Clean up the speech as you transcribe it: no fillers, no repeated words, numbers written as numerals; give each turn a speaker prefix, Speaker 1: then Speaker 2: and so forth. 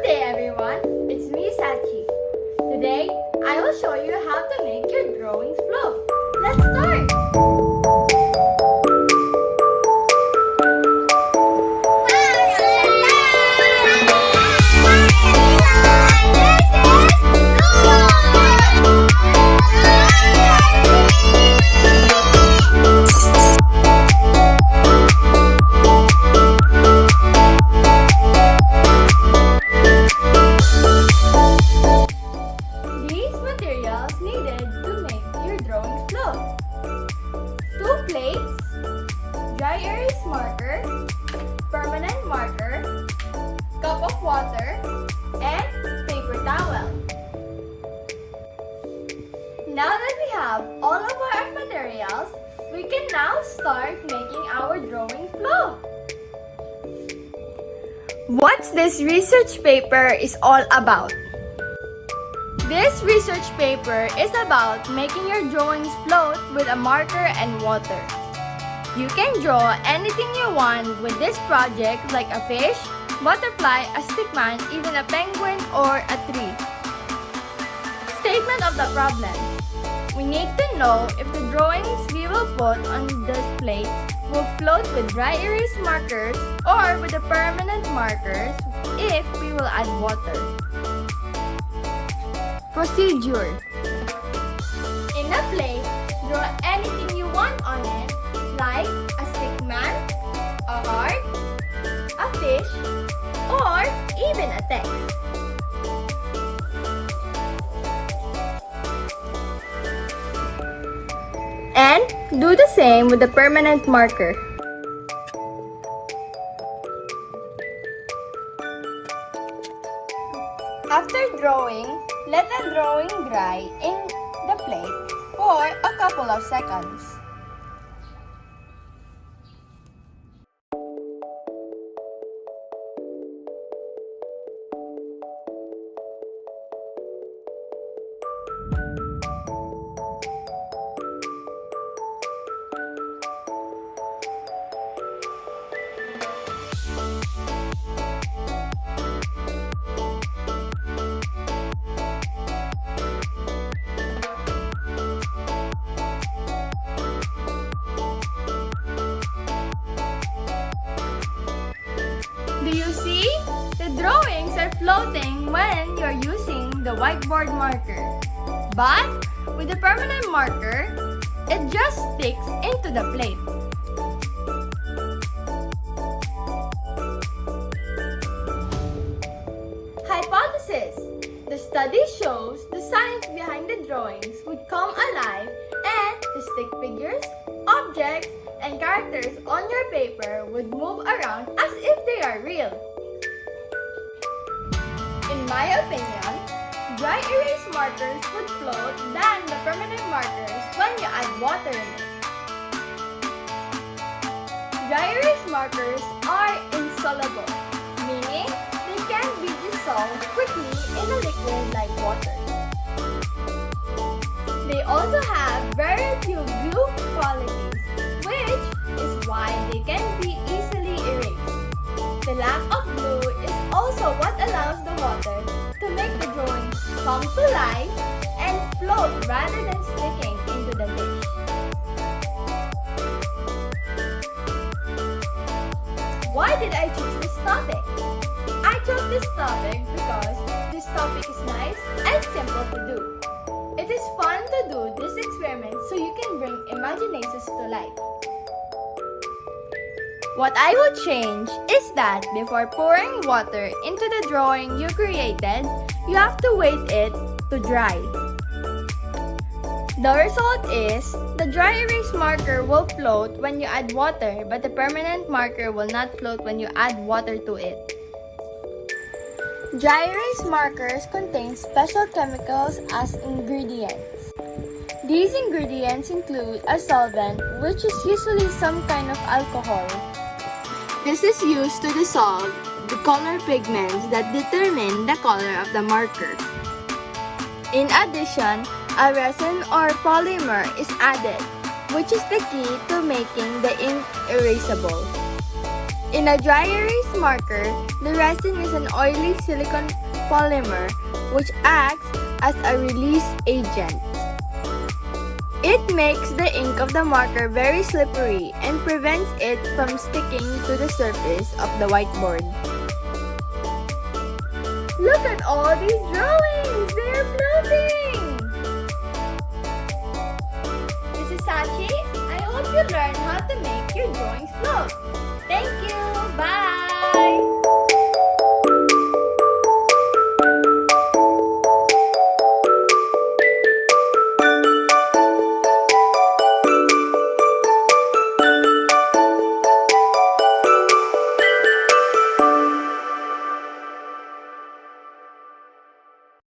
Speaker 1: day everyone, it's me Sachi. Today, I will show you how to make your drawings flow. Let's start! These materials needed to make your drawings flow. 2 plates, dry erase marker, permanent marker, cup of water, and paper towel. Now that we have all of our materials, we can now start making our drawing flow. What's this research paper is all about? This research paper is about making your drawings float with a marker and water. You can draw anything you want with this project like a fish, butterfly, a stickman, even a penguin or a tree. Statement of the problem. We need to know if the drawings we will put on this plate will float with dry erase markers or with the permanent markers if we will add water. Procedure. In a plate, draw anything you want on it, like a stickman, a heart, a fish, or even a text. And do the same with the permanent marker. After drawing, let the drawing dry in the plate for a couple of seconds. Do you see? The drawings are floating when you're using the whiteboard marker. But with the permanent marker, it just sticks into the plate. Hypothesis. The study shows the science behind the drawings would come alive and the stick figures, objects, and characters on your paper would move around as if they are real. In my opinion, dry erase markers would float than the permanent markers when you add water in it. Dry erase markers are insoluble, meaning they can be dissolved quickly in a liquid like water. They also have very few glue qualities, which is why they can be easily erased. The lack of glue is also what allows the water to make the drawing come to life and float rather than sticking into the dish. Why did I choose this topic? I chose this topic because this topic is nice and simple to do. It is fun to do this experiment so you can bring imaginations to life. What I would change is that before pouring water into the drawing you created, you have to wait it to dry. The result is, the dry erase marker will float when you add water, but the permanent marker will not float when you add water to it. Dry erase markers contain special chemicals as ingredients. These ingredients include a solvent, which is usually some kind of alcohol. This is used to dissolve the color pigments that determine the color of the marker. In addition, a resin or polymer is added, which is the key to making the ink erasable. In a dry erase marker, the resin is an oily silicon polymer which acts as a release agent. It makes the ink of the marker very slippery and prevents it from sticking to the surface of the whiteboard. Look at all these drawings! They're floating! This is Sachi. I hope you learned how to make your drawings float. Thank you! Bye!